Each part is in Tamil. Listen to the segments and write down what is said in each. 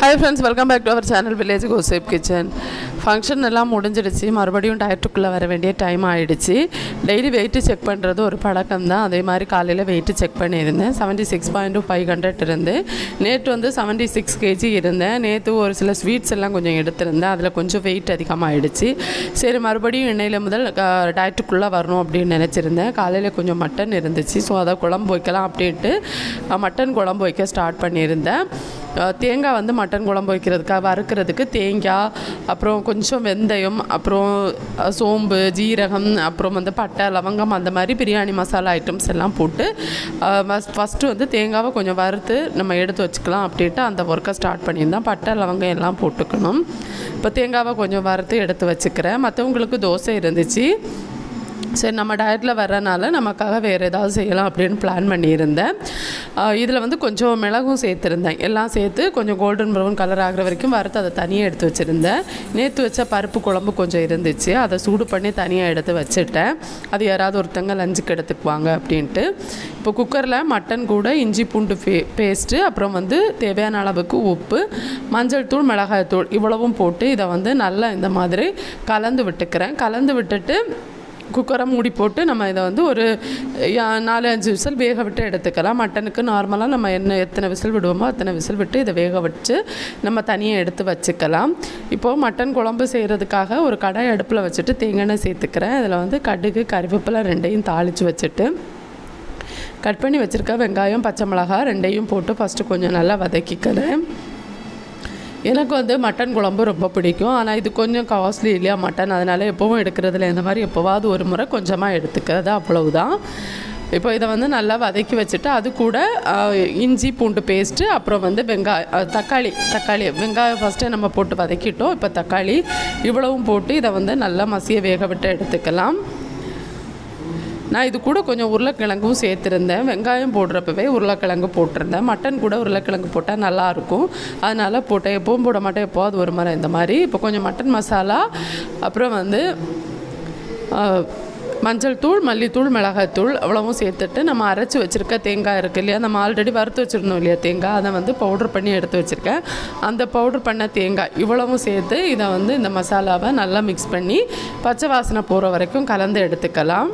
Hi friends, welcome back to our channel Village Gossip Kitchen. Function எல்லாம் முடிஞ்சிடுச்சு, மறுபடியும் டயட்டுக்குள்ளே வர வேண்டிய டைம் ஆகிடுச்சு. டெய்லி வெயிட்டு செக் பண்ணுறது ஒரு பழக்கம் தான். அதே மாதிரி காலையில் வெயிட்டு செக் பண்ணியிருந்தேன். 76.500 இருந்து நேற்று வந்து 76 kg இருந்தேன். நேற்று ஒரு சில ஸ்வீட்ஸ் எல்லாம் கொஞ்சம் எடுத்திருந்தேன். அதில் கொஞ்சம் வெயிட் அதிகமாகிடுச்சு. சரி, மறுபடியும் எண்ணெயில் முதல் டயட்டுக்குள்ளே வரணும் அப்படின்னு நினச்சிருந்தேன். காலையில் கொஞ்சம் மட்டன் இருந்துச்சு, ஸோ அதை குழம்பு வைக்கலாம் அப்படின்ட்டு மட்டன் குழம்பு வைக்க ஸ்டார்ட் பண்ணியிருந்தேன். தேங்காய் வந்து மட்டன் குழம்பு வைக்கிறதுக்காக வறுக்கிறதுக்கு தேங்காய், அப்புறம் கொஞ்சம் வெந்தயம், அப்புறம் சோம்பு, ஜீரகம், அப்புறம் வந்து பட்டை, லவங்கம், அந்த மாதிரி பிரியாணி மசாலா ஐட்டம்ஸ் எல்லாம் போட்டு ஃபஸ்ட்டு வந்து தேங்காவை கொஞ்சம் வறுத்து நம்ம எடுத்து வச்சுக்கலாம் அப்படின்ட்டு அந்த ஒர்க்கை ஸ்டார்ட் பண்ணியிருந்தேன். பட்டை, லவங்கம் எல்லாம் போட்டுக்கணும். இப்போ தேங்காவை கொஞ்சம் வறுத்து எடுத்து வச்சுக்கிறேன். மற்றவங்களுக்கு தோசை இருந்துச்சு. சரி, நம்ம டயட்டில் வர்றனால நமக்காக வேறு ஏதாவது செய்யலாம் அப்படின்னு பிளான் பண்ணியிருந்தேன். இதில் வந்து கொஞ்சம் மிளகும் சேர்த்துருந்தேன். எல்லாம் சேர்த்து கொஞ்சம் கோல்டன் ப்ரௌன் கலர் ஆகிற வரைக்கும் வறுத்து அதை தனியாக எடுத்து வச்சுருந்தேன். நேற்று வச்ச பருப்பு குழம்பு கொஞ்சம் இருந்துச்சு, அதை சூடு பண்ணி தனியாக எடுத்து வச்சுட்டேன். அது யாராவது ஒருத்தங்க லஞ்சுக்கு எடுத்துக்குவாங்க அப்படின்ட்டு. இப்போ குக்கரில் மட்டன் கூட இஞ்சி பூண்டு பேஸ்ட்டு, அப்புறம் வந்து தேவையான அளவுக்கு உப்பு, மஞ்சள் தூள், மிளகாய் தூள் இவ்வளவும் போட்டு இதை வந்து நல்லா இந்த மாதிரி கலந்து விட்டுக்கிறேன். கலந்து விட்டுட்டு குக்கரை மூடி போட்டு நம்ம இதை வந்து ஒரு 4-5 விசில் வேக விட்டு எடுத்துக்கலாம். மட்டனுக்கு நார்மலாக நம்ம எத்தனை விசில் விடுவோமோ அத்தனை விசில் விட்டு இதை வேக வச்சு நம்ம தனியாக எடுத்து வச்சுக்கலாம். இப்போது மட்டன் குழம்பு செய்கிறதுக்காக ஒரு கடாய் அடுப்பில் வச்சுட்டு தேங்காய் எண்ணெய் சேர்த்துக்கிறேன். இதில் வந்து கடுகு, கறிவேப்பிலை ரெண்டையும் தாளித்து வச்சுட்டு கட் பண்ணி வச்சுருக்க வெங்காயம், பச்சை மிளகாய் ரெண்டையும் போட்டு ஃபஸ்ட்டு கொஞ்சம் நல்லா வதக்கிக்கிறேன். எனக்கு வந்து மட்டன் குழம்பு ரொம்ப பிடிக்கும். ஆனால் இது கொஞ்சம் காஸ்ட்லி இல்லையா மட்டன், அதனால் எப்போவும் எடுக்கிறதுல இந்த மாதிரி எப்போவாவது ஒரு முறை கொஞ்சமாக எடுத்துக்கிறது, அவ்வளவுதான். இப்போ இதை வந்து நல்லா வதக்கி வச்சுட்டு அது கூட இஞ்சி பூண்டு பேஸ்ட்டு, அப்புறம் வந்து தக்காளி வெங்காயம் ஃபஸ்ட்டே நம்ம போட்டு வதக்கிட்டோம். இப்போ தக்காளி இவ்வளவும் போட்டு இதை வந்து நல்லா மசிய வேக விட்டு எடுத்துக்கலாம். நான் இது கூட கொஞ்சம் உருளைக்கிழங்கும் சேர்த்துருந்தேன். வெங்காயம் போடுறப்பவே உருளைக்கிழங்கு போட்டிருந்தேன். மட்டன் கூட உருளைக்கிழங்கு போட்டால் நல்லாயிருக்கும், அதனால் போட்டேன். எப்பவும் போட மாட்டேன், எப்போது ஒரு முறை இந்த மாதிரி. இப்போ கொஞ்சம் மட்டன் மசாலா, அப்புறம் வந்து மஞ்சள் தூள், மல்லித்தூள், மிளகாய்த்தூள் அவ்வளவும் சேர்த்துட்டு நம்ம அரைச்சி வச்சுருக்க தேங்காய் இருக்குது இல்லையா, நம்ம ஆல்ரெடி வறுத்து வச்சுருந்தோம் இல்லையா தேங்காய், அதை வந்து பவுட்ரு பண்ணி எடுத்து வச்சுருக்கேன். அந்த பவுட்ரு பண்ண தேங்காய் இவ்வளவும் சேர்த்து இதை வந்து இந்த மசாலாவை நல்லா மிக்ஸ் பண்ணி பச்சை வாசனை போகிற வரைக்கும் கலந்து எடுத்துக்கலாம்.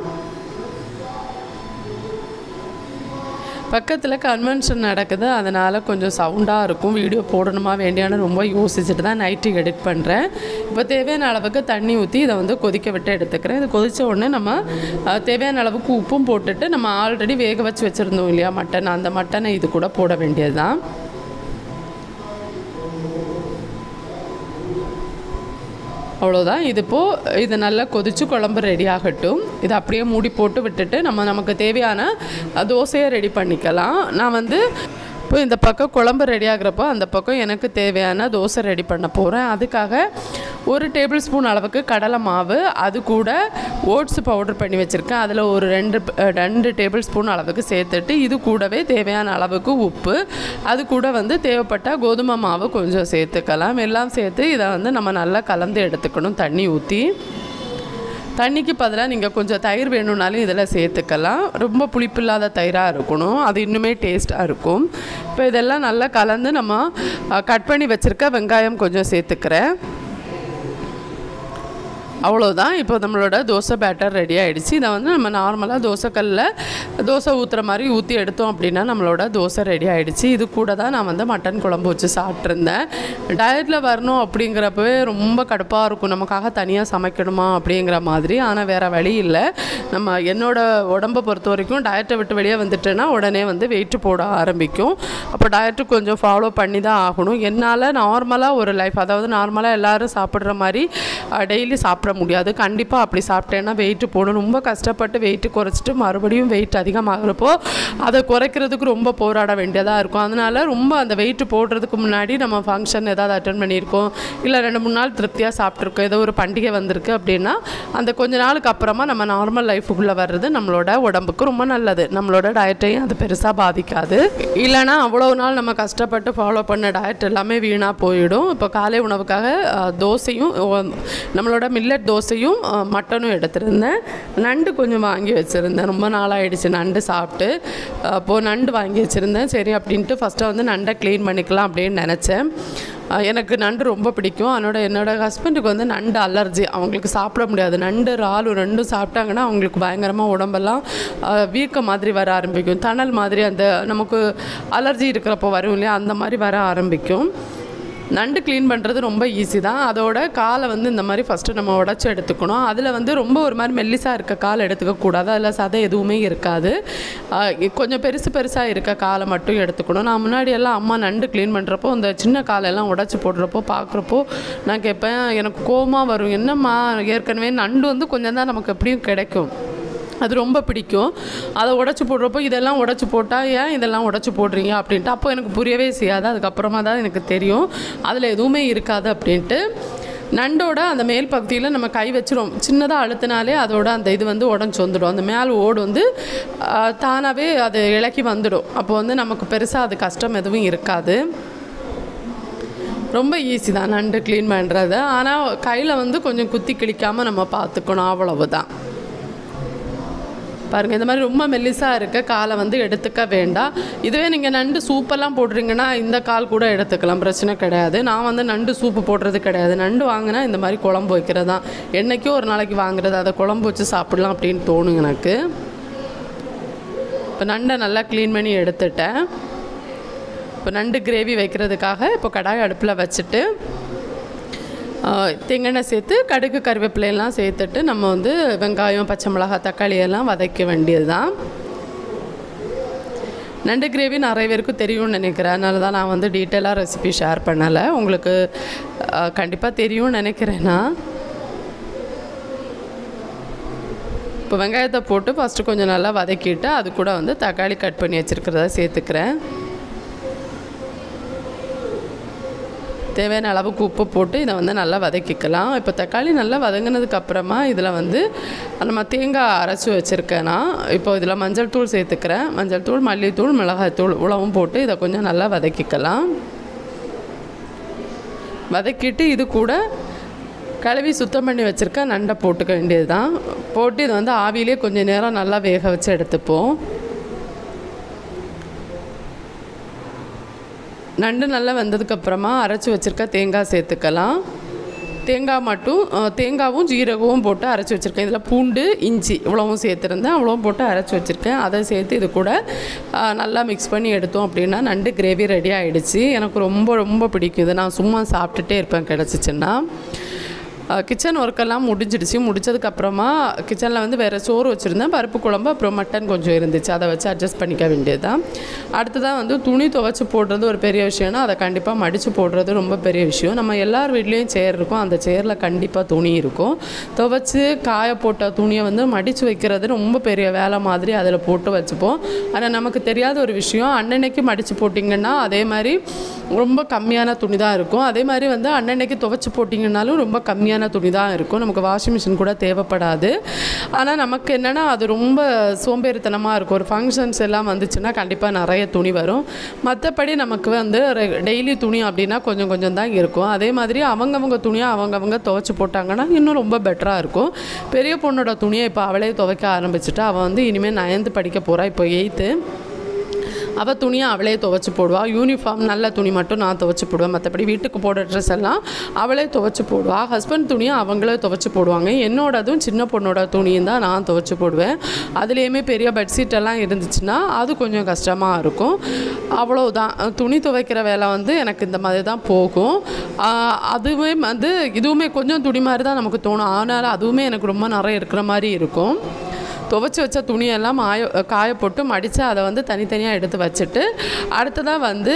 பக்கத்தில் கன்வென்ஷன் நடக்குது, அதனால் கொஞ்சம் சவுண்டாக இருக்கும். வீடியோ போடணுமா வேண்டியானு ரொம்ப யோசிச்சுட்டு தான் நைட்டு எடிட் பண்ணுறேன். இப்போ தேவையான அளவுக்கு தண்ணி ஊற்றி இதை வந்து கொதிக்க விட்டு எடுத்துக்கிறேன். இது கொதித்த உடனே நம்ம தேவையான அளவுக்கு உப்பும் போட்டுட்டு நம்ம ஆல்ரெடி வேக வச்சு வச்சுருந்தோம் இல்லையா மட்டன், அந்த மட்டனை இது கூட போட வேண்டியது தான். அவ்வளோதான். இது நல்லா கொதித்து குழம்பு ரெடி ஆகட்டும். இதை அப்படியே மூடி போட்டு விட்டுட்டு நமக்கு தேவையான தோசையை ரெடி பண்ணிக்கலாம். நான் வந்து இப்போ இந்த பக்கம் குழம்பு ரெடி ஆகிறப்போ அந்த பக்கம் எனக்கு தேவையான தோசை ரெடி பண்ண போகிறேன். அதுக்காக 1 டேபிள் ஸ்பூன் அளவுக்கு கடலை மாவு, அது கூட ஓட்ஸ் பவுடர் பண்ணி வச்சுருக்கேன். அதில் ஒரு 2 டேபிள் ஸ்பூன் அளவுக்கு சேர்த்துட்டு இது கூடவே தேவையான அளவுக்கு உப்பு, அது கூட வந்து தேவைப்பட்ட கோதுமை மாவு கொஞ்சம் சேர்த்துக்கலாம். எல்லாம் சேர்த்து இதை வந்து நம்ம நல்லா கலந்து எடுத்துக்கணும். தண்ணி ஊற்றி, தண்ணிக்கு பதிலாக நீங்கள் கொஞ்சம் தயிர் வேணும்னாலும் இதில் சேர்த்துக்கலாம். ரொம்ப புளிப்பு இல்லாத தயிராக இருக்கணும், அது இன்னுமே டேஸ்ட்டாக இருக்கும். இப்போ இதெல்லாம் நல்லா கலந்து நம்ம கட் பண்ணி வச்சுருக்க வெங்காயம் கொஞ்சம் சேர்த்துக்கிறேன். அவ்வளோதான். இப்போ நம்மளோட தோசை பேட்டர் ரெடி ஆகிடுச்சு. இதை வந்து நம்ம நார்மலாக தோசைக்கல்லில் தோசை ஊற்றுற மாதிரி ஊற்றி எடுத்தோம் அப்படின்னா நம்மளோட தோசை ரெடி ஆகிடுச்சு. இது கூட தான் நான் வந்து மட்டன் குழம்பு வச்சு சாப்பிட்ருந்தேன். டயட்டில் வரணும் அப்படிங்கிறப்பவே ரொம்ப கடுப்பாக இருக்கும், நமக்காக தனியாக சமைக்கணுமா அப்படிங்கிற மாதிரி. ஆனால் வேறு வழி இல்லை. என்னோடய உடம்பை பொறுத்த வரைக்கும் டயட்டை விட்டு வெளியே வந்துட்டேன்னா உடனே வந்து வெயிட்டு போட ஆரம்பிக்கும். அப்போ டயட்டு கொஞ்சம் ஃபாலோ பண்ணி தான் ஆகணும். என்னால் நார்மலாக ஒரு லைஃப், அதாவது நார்மலாக எல்லோரும் சாப்பிட்ற மாதிரி டெய்லி சாப்பிட முடியாது. கண்டிப்பாக அப்படி சாப்பிட்டேன்னா வெயிட்டு போடணும். ரொம்ப கஷ்டப்பட்டு வெயிட்டு குறைச்சிட்டு மறுபடியும் வெயிட் அதிகமாகிறப்போ அதை குறைக்கிறதுக்கு ரொம்ப போராட வேண்டியதாக இருக்கும். அதனால் ரொம்ப அந்த வெயிட்டு போடுறதுக்கு முன்னாடி நம்ம ஃபங்க்ஷன் ஏதாவது அட்டென்ட் பண்ணியிருக்கோம், இல்லை 2-3 நாள் திருப்தியாக சாப்பிட்ருக்கோம், ஏதோ ஒரு பண்டிகை வந்திருக்கு அப்படின்னா அந்த கொஞ்ச நாளுக்கு அப்புறமா நம்ம நார்மல் லைஃபுக்குள்ளே வர்றது நம்மளோட உடம்புக்கு ரொம்ப நல்லது. நம்மளோட டயட்டையும் அது பெருசாக பாதிக்காது. இல்லைனா அவ்வளோ நாள் நம்ம கஷ்டப்பட்டு ஃபாலோ பண்ண டயட் எல்லாமே வீணாக போயிடும். இப்போ காலை உணவுக்காக தோசையும் நம்மளோட மில்லட் தோசையும் மட்டனும் எடுத்துருந்தேன். நண்டு கொஞ்சம் வாங்கி வச்சுருந்தேன், ரொம்ப நாளாகிடுச்சு நண்டு சாப்பிட்டு. அப்போது நண்டு வாங்கி வச்சுருந்தேன். சரி அப்படின்ட்டு ஃபஸ்ட்டு வந்து நண்டை க்ளீன் பண்ணிக்கலாம் அப்படின்னு நினச்சேன். எனக்கு நண்டு ரொம்ப பிடிக்கும். என்னோடய ஹஸ்பண்டுக்கு வந்து நண்டு அலர்ஜி, அவங்களுக்கு சாப்பிட முடியாது. நண்டு இறால் ரெண்டும் சாப்பிட்டாங்கன்னா அவங்களுக்கு பயங்கரமாக உடம்பெல்லாம் வீக்க மாதிரி வர ஆரம்பிக்கும். தணல் மாதிரி அந்த நமக்கு அலர்ஜி இருக்கிறப்போ வரும் இல்லையா, அந்த மாதிரி வர ஆரம்பிக்கும். நண்டு க்ளீன் பண்ணுறது ரொம்ப ஈஸி தான். அதோட காலை வந்து இந்த மாதிரி ஃபஸ்ட்டு நம்ம உடச்சி எடுத்துக்கணும். அதில் வந்து ரொம்ப ஒரு மாதிரி மெல்லிசாக இருக்க காலை எடுத்துக்கக்கூடாது, அதில் சதை எதுவுமே இருக்காது. கொஞ்சம் பெருசாக இருக்க காலை மட்டும் எடுத்துக்கணும். நான் முன்னாடியெல்லாம் அம்மா நண்டு க்ளீன் பண்ணுறப்போ அந்த சின்ன காலெல்லாம் உடச்சி போடுறப்போ பார்க்குறப்போ நான் கேட்பேன், எனக்கு கோவமாக வரும். என்னம்மா, ஏற்கனவே நண்டு வந்து கொஞ்சம் தான் நமக்கு எப்படியும் கிடைக்கும், அது ரொம்ப பிடிக்கும். அதை உடச்சி போடுறப்போ இதெல்லாம் உடச்சி போட்டால் ஏன் இதெல்லாம் உடச்சி போடுறீங்க அப்படின்ட்டு அப்போ எனக்கு புரியவே செய்யாது. அதுக்கப்புறமா தான் எனக்கு தெரியும் அதில் எதுவுமே இருக்காது அப்படின்ட்டு. நண்டோட அந்த மேல் பகுதியில் நம்ம கை வச்சிரும், சின்னதாக அழுத்தினாலே அதோட அந்த இது வந்து உடஞ்சி வந்துடும். அந்த மேல் ஓடு வந்து தானாகவே அது இலக்கி வந்துடும். அப்போ வந்து நமக்கு பெருசாக அது கஷ்டம் எதுவும் இருக்காது. ரொம்ப ஈஸி தான் நண்டு க்ளீன் பண்ணுறது. ஆனால் கையில் வந்து கொஞ்சம் குத்தி கிழிக்காமல் நம்ம பார்த்துக்கணும், அவ்வளவு தான். பாருங்கள், இந்த மாதிரி ரொம்ப மெல்லிசாக இருக்க காலை வந்து எடுத்துக்க வேண்டாம். இதுவே நீங்கள் நண்டு சூப்பெல்லாம் போடுறீங்கன்னா இந்த கால் கூட எடுத்துக்கலாம், பிரச்சனை கிடையாது. நான் வந்து நண்டு சூப்பு போடுறது கிடையாது. நண்டு வாங்கினா இந்த மாதிரி குழம்பு வைக்கிறது தான். என்றைக்கோ ஒரு நாளைக்கு வாங்குறது, அதை குழம்பு வச்சு சாப்பிட்லாம் அப்படின்னு தோணும் எனக்கு. இப்போ நண்டை நல்லா க்ளீன் பண்ணி எடுத்துட்டேன். இப்போ நண்டு கிரேவி வைக்கிறதுக்காக இப்போ கடாய் அடுப்பில் வச்சுட்டு தேங்காய் சேர்த்து கடுகு கருவேப்பிலையெல்லாம் சேர்த்துட்டு நம்ம வந்து வெங்காயம், பச்சை மிளகாய், தக்காளி எல்லாம் வதக்க வேண்டியது தான். நண்டு கிரேவி நிறைய பேருக்கு தெரியும்னு நினைக்கிறேன், அதனால தான் நான் வந்து டீட்டெயிலாக ரெசிபி ஷேர் பண்ணலை. உங்களுக்கு கண்டிப்பாக தெரியும்னு நினைக்கிறேன்னா. இப்போ வெங்காயத்தை போட்டு ஃபஸ்ட்டு கொஞ்சம் நல்லா வதக்கிட்டு அது கூட வந்து தக்காளி கட் பண்ணி வச்சுருக்கிறத சேர்த்துக்கிறேன். தேவையான அளவுக்கு உப்பு போட்டு இதை வந்து நல்லா வதக்கிக்கலாம். இப்போ தக்காளி நல்லா வதங்கினதுக்கப்புறமா இதில் வந்து நம்ம தேங்காய் அரைச்சி வச்சுருக்கேன்னா இப்போ இதில் மஞ்சள் தூள் சேர்த்துக்கிறேன். மஞ்சள் தூள், மல்லித்தூள், மிளகாய்த்தூள் உளவும் போட்டு இதை கொஞ்சம் நல்லா வதக்கிக்கலாம். வதக்கிட்டு இது கூட கழுவி சுத்தம் பண்ணி வச்சுருக்க நண்டை போட்டுக்க வேண்டியது தான். போட்டு இதை வந்து ஆவியிலே கொஞ்சம் நேரம் நல்லா வேக வச்சு எடுத்துப்போம். நண்டு நல்லா வெந்ததுக்கப்புறமா அரைச்சி வச்சுருக்க தேங்காய் சேர்த்துக்கலாம். தேங்காவும் ஜீரகமும் போட்டு அரைச்சி வச்சுருக்கேன். இதில் பூண்டு, இஞ்சி இவ்வளவும் சேர்த்துருந்தேன், அவ்வளவும் போட்டு அரைச்சி வச்சுருக்கேன். அதை சேர்த்து இது கூட நல்லா மிக்ஸ் பண்ணி எடுத்தோம் அப்படின்னா நண்டு கிரேவி ரெடி ஆகிடுச்சு. எனக்கு ரொம்ப ரொம்ப பிடிக்கும் இது. நான் சும்மா சாப்பிட்டுட்டே இருப்பேன் கிடச்சிச்சின்னா. கிச்சன் ஒர்க்கெல்லாம் முடிஞ்சிடுச்சு. முடித்ததுக்கப்புறமா கிச்சனில் வந்து வேறு சோறு வச்சுருந்தேன், பருப்பு குழம்பு, அப்புறம் மட்டன் கொஞ்சம் இருந்துச்சு, அதை வச்சு அட்ஜஸ்ட் பண்ணிக்க வேண்டியது தான். அடுத்ததாக வந்து துணி துவைச்சி போடுறது ஒரு பெரிய விஷயம்னா அதை கண்டிப்பாக மடித்து போடுறது ரொம்ப பெரிய விஷயம். நம்ம எல்லார் வீட்லேயும் சேர் இருக்கும், அந்த சேரில் கண்டிப்பாக துணி இருக்கும். துவைச்சி காய போட்ட துணியை வந்து மடித்து வைக்கிறது ரொம்ப பெரிய வேலை மாதிரி அதில் போட்டு வச்சுப்போம். ஆனால் நமக்கு தெரியாத ஒரு விஷயம், அன்னன்னைக்கு மடித்து போட்டிங்கன்னா அதே மாதிரி ரொம்ப கம்மியான துணி தான் இருக்கும். அதே மாதிரி வந்து அன்னன்னைக்கு துவைச்சி போட்டிங்கன்னாலும் ரொம்ப கம்மியான துணி தான் இருக்கும். நமக்கு வாஷிங் மிஷின் கூட தேவைப்படாது. ஆனால் நமக்கு என்னென்னா அது ரொம்ப சோம்பேறித்தனமாக இருக்கும். ஒரு ஃபங்க்ஷன்ஸ் எல்லாம் வந்துச்சுன்னா கண்டிப்பாக நிறைய துணி வரும். மற்றபடி நமக்கு வந்து டெய்லி துணி அப்படின்னா கொஞ்சம் கொஞ்சம் தான் இருக்கும். அதே மாதிரி அவங்கவங்க துணியை அவங்கவங்க துவைச்சி போட்டாங்கன்னா இன்னும் ரொம்ப பெட்டராக இருக்கும். பெரிய பொண்ணோட துணியை இப்போ அவளே துவைக்க ஆரம்பிச்சுட்டு அவள் வந்து இனிமேல் 9th படிக்க போகிறா, இப்போ 8th. அவள் துணியை அவளே துவைச்சி போடுவாள். யூனிஃபார்ம் நல்ல துணி மட்டும் நான் துவைச்சி போடுவேன், மற்றபடி வீட்டுக்கு போடுற ட்ரெஸ் எல்லாம் அவளே துவைச்சி போடுவாள். ஹஸ்பண்ட் துணியை அவங்களே துவைச்சி போடுவாங்க. என்னோடதும் சின்ன பொண்ணோட துணியும் தான் நான் துவைச்சி போடுவேன். அதுலேயுமே பெரிய பெட்ஷீட்டெல்லாம் இருந்துச்சுன்னா அது கொஞ்சம் கஷ்டமாக இருக்கும். அவ்வளோதான். துணி துவைக்கிற வேலை வந்து எனக்கு இந்த மாதிரி தான் போகும். அதுவே வந்து இதுவுமே கொஞ்சம் துணி மாதிரி தான் நமக்கு தோணும், ஆனால் அதுவுமே எனக்கு ரொம்ப நிறைய இருக்கிற மாதிரி இருக்கும். துவைச்சி வச்ச துணியெல்லாம் காய போட்டு மடித்து அதை வந்து தனித்தனியாக எடுத்து வச்சுட்டு அடுத்ததாக வந்து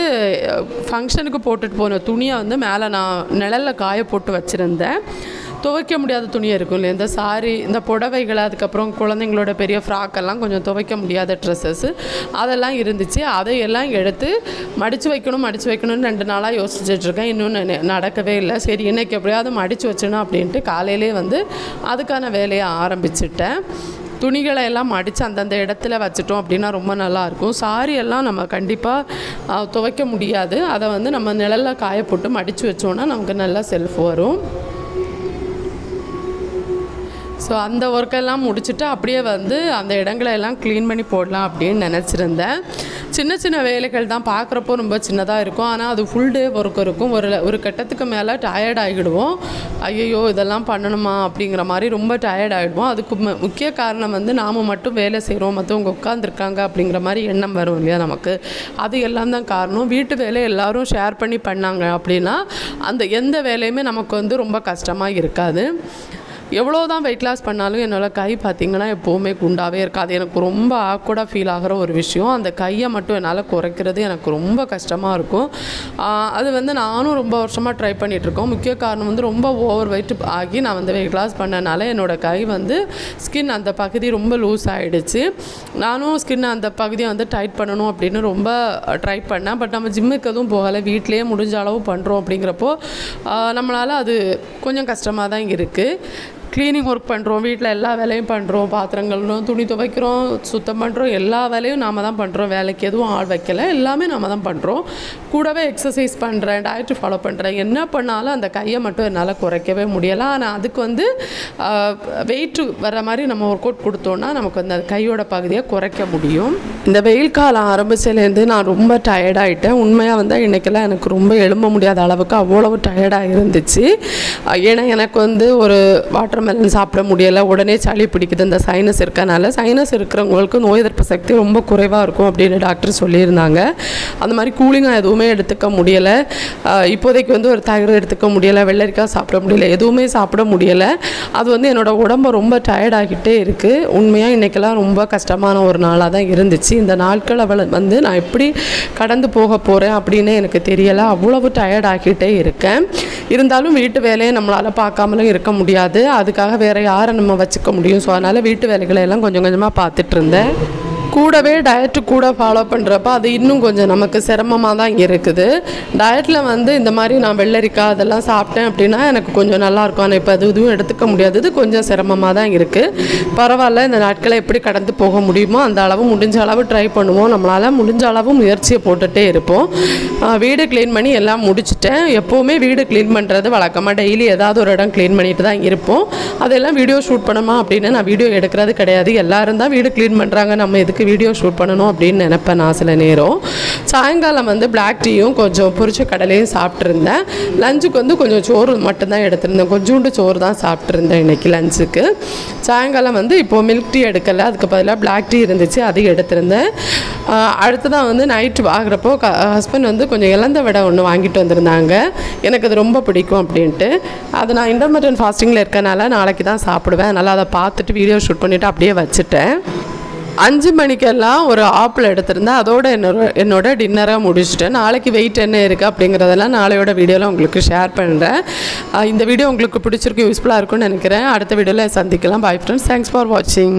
ஃபங்க்ஷனுக்கு போட்டுட்டு போன துணியை வந்து மேலே நான் நிழலில் காய போட்டு வச்சுருந்தேன். துவைக்க முடியாத துணியாக இருக்கும் இல்லையா, இந்த சாரி, இந்த புடவைகள், அதுக்கப்புறம் குழந்தைங்களோட பெரிய ஃப்ராக்கெல்லாம் கொஞ்சம் துவைக்க முடியாத ட்ரெஸ்ஸஸ் அதெல்லாம் இருந்துச்சு. அதையெல்லாம் எடுத்து மடித்து வைக்கணும்னு 2 நாளாக யோசிச்சுட்ருக்கேன். இன்னும் நடக்கவே இல்லை. சரி, இன்றைக்கி எப்படியாவது மடித்து வச்சணும் அப்படின்ட்டு காலையிலே வந்து அதுக்கான வேலையை ஆரம்பிச்சிட்டேன். துணிகளை எல்லாம் மடித்து அந்தந்த இடத்துல வச்சுட்டோம் அப்படின்னா ரொம்ப நல்லாயிருக்கும். சாரியெல்லாம் நம்ம கண்டிப்பாக துவைக்க முடியாது. அதை வந்து நம்ம நிழலில் காய போட்டு மடித்து வச்சோன்னா நமக்கு நல்லா செல்ஃப் வரும். ஸோ அந்த ஒர்க்கெல்லாம் முடிச்சுட்டு அப்படியே வந்து அந்த இடங்களை எல்லாம் க்ளீன் பண்ணி போடலாம் அப்படின்னு நினச்சிருந்தேன். சின்ன சின்ன வேலைகள் தான் பார்க்குறப்போ ரொம்ப சின்னதாக இருக்கும், ஆனால் அது ஃபுல் டே ஒர்க் இருக்கும். ஒரு கட்டத்துக்கு மேலே டயர்ட் ஆகிடுவோம். ஐயோ இதெல்லாம் பண்ணணுமா அப்படிங்கிற மாதிரி ரொம்ப டயர்ட் ஆகிடுவோம். அதுக்கு முக்கிய காரணம் வந்து நாம் மட்டும் வேலை செய்கிறோம், மற்றவங்க உட்காந்துருக்காங்க அப்படிங்கிற மாதிரி எண்ணம் வரும் இல்லையா நமக்கு. அது எல்லாம் தான் காரணம். வீட்டு வேலை எல்லோரும் ஷேர் பண்ணி பண்ணாங்க அப்படின்னா அந்த எந்த வேலையுமே நமக்கு வந்து ரொம்ப கஷ்டமாக இருக்காது. எவ்வளோ தான் வெயிட் லாஸ் பண்ணாலும் என்னோடய கை பார்த்திங்கன்னா எப்போவுமே குண்டாகவே இருக்காது. எனக்கு ரொம்ப ஆக்வர்டாக ஃபீல் ஆகிற ஒரு விஷயம். அந்த கையை மட்டும் என்னால் குறைக்கிறது எனக்கு ரொம்ப கஷ்டமாக இருக்கும். அது வந்து நானும் ரொம்ப வருஷமாக ட்ரை பண்ணிகிட்ருக்கோம். முக்கிய காரணம் வந்து ரொம்ப ஓவர் வெயிட் ஆகி நான் வந்து வெயிட் லாஸ் பண்ணனால என்னோடய கை வந்து ஸ்கின் அந்த பகுதி ரொம்ப லூஸ் ஆகிடுச்சு. நானும் ஸ்கின் அந்த பகுதியை வந்து டைட் பண்ணணும் அப்படின்னு ரொம்ப ட்ரை பண்ணேன். பட் நம்ம ஜிம்முக்கு எதுவும் போகலை, வீட்டிலேயே முடிஞ்ச அளவு பண்ணுறோம். அப்படிங்கிறப்போ நம்மளால் அது கொஞ்சம் கஷ்டமாக தான் இருக்குது. க்ளீனிங் ஒர்க் பண்ணுறோம், வீட்டில் எல்லா வேலையும் பண்ணுறோம், பாத்திரங்கள்னும் துணி துவைக்கிறோம், சுத்தம் பண்ணுறோம், எல்லா வேலையும் நாம் தான் பண்ணுறோம். வேலைக்கு எதுவும் ஆள் வைக்கலை, எல்லாமே நாம் தான் பண்ணுறோம். கூடவே எக்ஸசைஸ் பண்ணுறேன், டயட்டு ஃபாலோ பண்ணுறேன். என்ன பண்ணாலும் அந்த கையை மட்டும் என்னால் குறைக்கவே முடியலை. ஆனால் அதுக்கு வந்து வெயிட்டு வர மாதிரி நம்ம ஒர்க் அவுட் கொடுத்தோன்னா நமக்கு அந்த கையோட பகுதியை குறைக்க முடியும். இந்த வெயில் காலம் ஆரம்பிச்சதுலேருந்து நான் ரொம்ப டயர்டாகிட்டேன். உண்மையாக வந்து இன்றைக்கெல்லாம் எனக்கு ரொம்ப எழும்ப முடியாத அளவுக்கு அவ்வளவு டயர்டாக இருந்துச்சு. ஏன்னா எனக்கு வந்து ஒரு வாட்டர்மெலன் சாப்பிட முடியலை, உடனே சளி பிடிக்குது. இந்த சைனஸ் இருக்கனால, சைனஸ் இருக்கிறவங்களுக்கு நோய் எதிர்ப்பு சக்தி ரொம்ப குறைவாக இருக்கும் அப்படின்னு டாக்டர் சொல்லியிருந்தாங்க. அந்த மாதிரி கூலிங்காக எதுவுமே எடுத்துக்க முடியலை. இப்போதைக்கு வந்து ஒரு தயிர் எடுத்துக்க முடியலை, வெள்ளரிக்காய் சாப்பிட முடியலை, எதுவுமே சாப்பிட முடியலை. அது வந்து என்னோடய உடம்பை ரொம்ப டயர்டாகிட்டே இருக்குது. உண்மையாக இன்றைக்கெல்லாம் ரொம்ப கஷ்டமான ஒரு நாளாக தான் இருந்துச்சு. இந்த நாட்கள் வந்து நான் எப்படி கடந்து போக போகிறேன் அப்படின்னு எனக்கு தெரியலை. அவ்வளவு டயர்டாகிட்டே இருக்கேன். இருந்தாலும் வீட்டு வேலையை நம்மளால் பார்க்காமலும் இருக்க முடியாது. அதுக்காக வேறு யாரை நம்ம வச்சுக்க முடியும். ஸோ அதனால் வீட்டு வேலைகளை எல்லாம் கொஞ்சம் கொஞ்சமாக பார்த்துட்டு இருந்தேன். கூடவே டயட்டு கூட ஃபாலோ பண்ணுறப்ப அது இன்னும் கொஞ்சம் நமக்கு சிரமமாக தான் இருக்குது. டயட்டில் வந்து இந்த மாதிரி நான் வெள்ளரிக்காய் அதெல்லாம் சாப்பிட்டேன் அப்படின்னா எனக்கு கொஞ்சம் நல்லாயிருக்கும். ஆனால் இப்போ அது இதுவும் எடுத்துக்க முடியாதது கொஞ்சம் சிரமமாக தான் இருக்குது. பரவாயில்ல, இந்த நாட்களை எப்படி கடந்து போக முடியுமோ அந்த அளவு முடிஞ்ச அளவு ட்ரை பண்ணுவோம். நம்மளால் முடிஞ்ச அளவு முயற்சியை போட்டுகிட்டே இருப்போம். வீடு க்ளீன் பண்ணி எல்லாம் முடிச்சுட்டேன். எப்போவுமே வீடு க்ளீன் பண்ணுறது வழக்கமாக டெய்லி ஏதாவது ஒரு இடம் க்ளீன் பண்ணிட்டு தான் இருப்போம். அதெல்லாம் வீடியோ ஷூட் பண்ணணுமா அப்படின்னு நான் வீடியோ எடுக்கிறது கிடையாது. எல்லோரும் தான் வீடு க்ளீன் பண்ணுறாங்க, நம்ம எதுக்கு வீடியோ ஷூட் பண்ணணும் அப்படின்னு நினைப்பேன் நான் சில நேரம். சாயங்காலம் வந்து பிளாக் டீயும் கொஞ்சம் பொரிச்ச கடலையும் சாப்பிட்ருந்தேன். லஞ்சுக்கு வந்து கொஞ்சம் சோறு மட்டும்தான் எடுத்திருந்தேன், கொஞ்சோண்டு சோறு தான் சாப்பிட்ருந்தேன் இன்றைக்கி லஞ்சுக்கு. சாயங்காலம் வந்து இப்போது மில்க் டீ எடுக்கலை, அதுக்கு பதிலாக பிளாக் டீ இருந்துச்சு, அதையும் எடுத்திருந்தேன். அடுத்ததான் வந்து நைட்டு ஆகிறப்போ ஹஸ்பண்ட் வந்து கொஞ்சம் இலந்த வடை ஒன்று வாங்கிட்டு வந்திருந்தாங்க. எனக்கு அது ரொம்ப பிடிக்கும் அப்படின்ட்டு. அது நான் இன்டர்மிட்டன்ட் ஃபாஸ்டிங்கில் இருக்கனால நாளைக்கு தான் சாப்பிடுவேன். அதனால் அதை பார்த்துட்டு வீடியோ ஷூட் பண்ணிவிட்டு அப்படியே வச்சுட்டேன். 5 மணிக்கெல்லாம் ஒரு ஆப்பிள் எடுத்திருந்தேன். அதோட என்னோட டின்னராக முடிச்சுட்டேன். நாளைக்கு வெயிட் என்ன இருக்குது அப்படிங்கிறதெல்லாம் நாளையோட வீடியோவில் உங்களுக்கு ஷேர் பண்ணுறேன். இந்த வீடியோ உங்களுக்கு பிடிச்சிருக்கு, யூஸ்ஃபுல்லாக இருக்கும்னு நினைக்கிறேன். அடுத்த வீடியோவில் சந்திக்கலாம். பை ஃப்ரெண்ட்ஸ், தேங்க்ஸ் ஃபார் வாட்சிங்.